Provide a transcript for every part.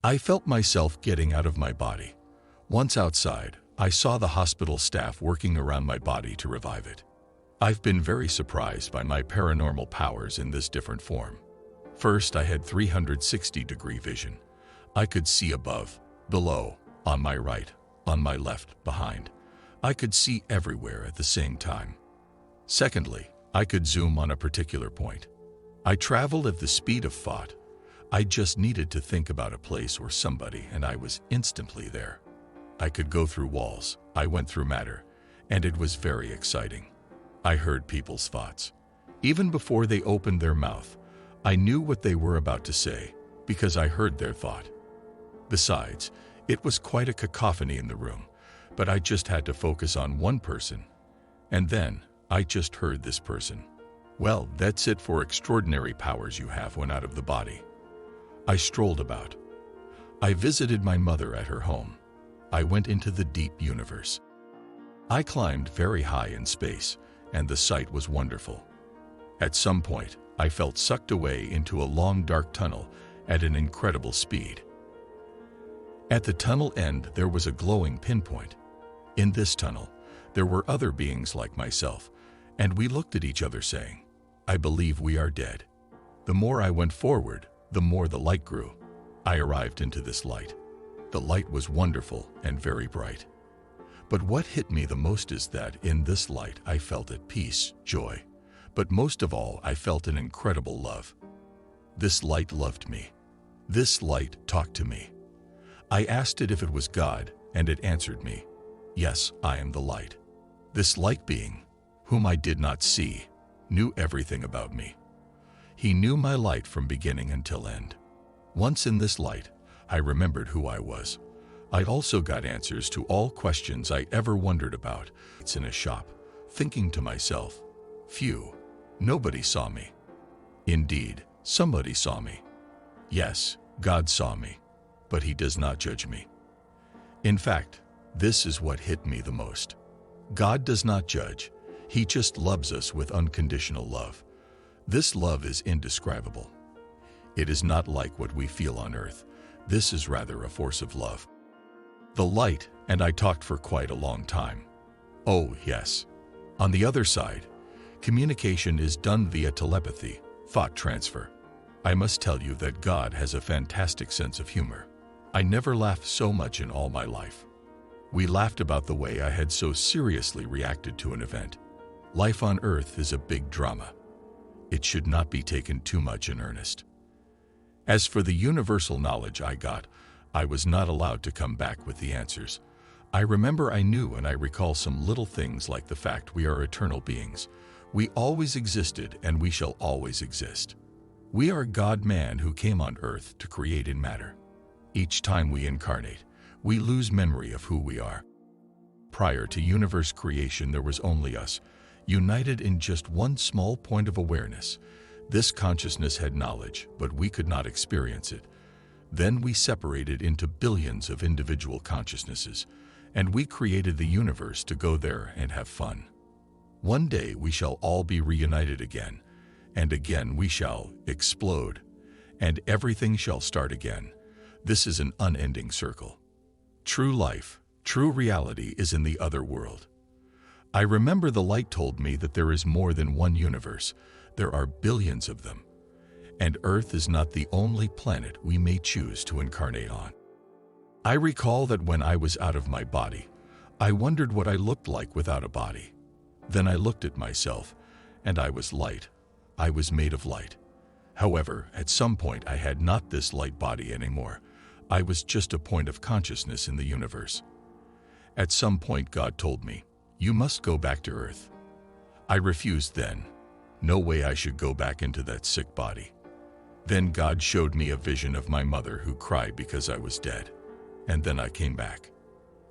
I felt myself getting out of my body. Once outside, I saw the hospital staff working around my body to revive it. I've been very surprised by my paranormal powers in this different form. First, I had 360-degree vision. I could see above, below, on my right, on my left, behind. I could see everywhere at the same time. Secondly, I could zoom on a particular point. I traveled at the speed of thought. I just needed to think about a place or somebody and I was instantly there. I could go through walls, I went through matter, and it was very exciting. I heard people's thoughts. Even before they opened their mouth, I knew what they were about to say because I heard their thought. Besides, it was quite a cacophony in the room, but I just had to focus on one person. And then, I just heard this person. Well, that's it for extraordinary powers you have when out of the body. I strolled about. I visited my mother at her home. I went into the deep universe. I climbed very high in space, and the sight was wonderful. At some point, I felt sucked away into a long dark tunnel at an incredible speed. At the tunnel end, there was a glowing pinpoint. In this tunnel, there were other beings like myself, and we looked at each other saying, "I believe we are dead." The more I went forward, the more the light grew. I arrived into this light. The light was wonderful and very bright. But what hit me the most is that in this light I felt at peace, joy, but most of all I felt an incredible love. This light loved me. This light talked to me. I asked it if it was God, and it answered me, "Yes, I am the light." This light being, whom I did not see, knew everything about me. He knew my light from beginning until end. Once in this light, I remembered who I was. I also got answers to all questions I ever wondered about. It's in a shop, thinking to myself, phew, nobody saw me. Indeed, somebody saw me. Yes, God saw me, but He does not judge me. In fact, this is what hit me the most. God does not judge. He just loves us with unconditional love. This love is indescribable. It is not like what we feel on earth. This is rather a force of love. The light and I talked for quite a long time. Oh, yes. On the other side, communication is done via telepathy, thought transfer. I must tell you that God has a fantastic sense of humor. I never laughed so much in all my life. We laughed about the way I had so seriously reacted to an event. Life on earth is a big drama. It should not be taken too much in earnest. As for the universal knowledge I got, I was not allowed to come back with the answers. I remember I knew and I recall some little things like the fact we are eternal beings. We always existed and we shall always exist. We are God-man who came on earth to create in matter. Each time we incarnate, we lose memory of who we are. Prior to universe creation, there was only us, united in just one small point of awareness. This consciousness had knowledge, but we could not experience it. Then we separated into billions of individual consciousnesses, and we created the universe to go there and have fun. One day we shall all be reunited again, and again we shall explode, and everything shall start again. This is an unending circle. True life, true reality is in the other world. I remember the light told me that there is more than one universe. There are billions of them. And Earth is not the only planet we may choose to incarnate on. I recall that when I was out of my body, I wondered what I looked like without a body. Then I looked at myself, and I was light. I was made of light. However, at some point I had not this light body anymore. I was just a point of consciousness in the universe. At some point God told me, "You must go back to Earth." I refused then. No way I should go back into that sick body. Then God showed me a vision of my mother who cried because I was dead. And then I came back.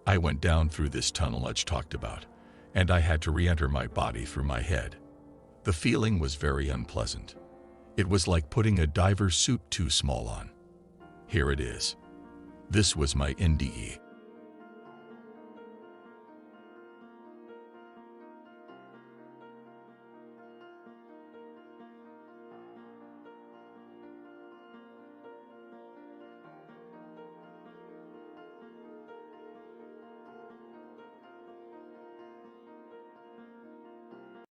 I went down through this tunnel I talked about, and I had to re-enter my body through my head. The feeling was very unpleasant. It was like putting a diver's suit too small on. Here it is. This was my NDE.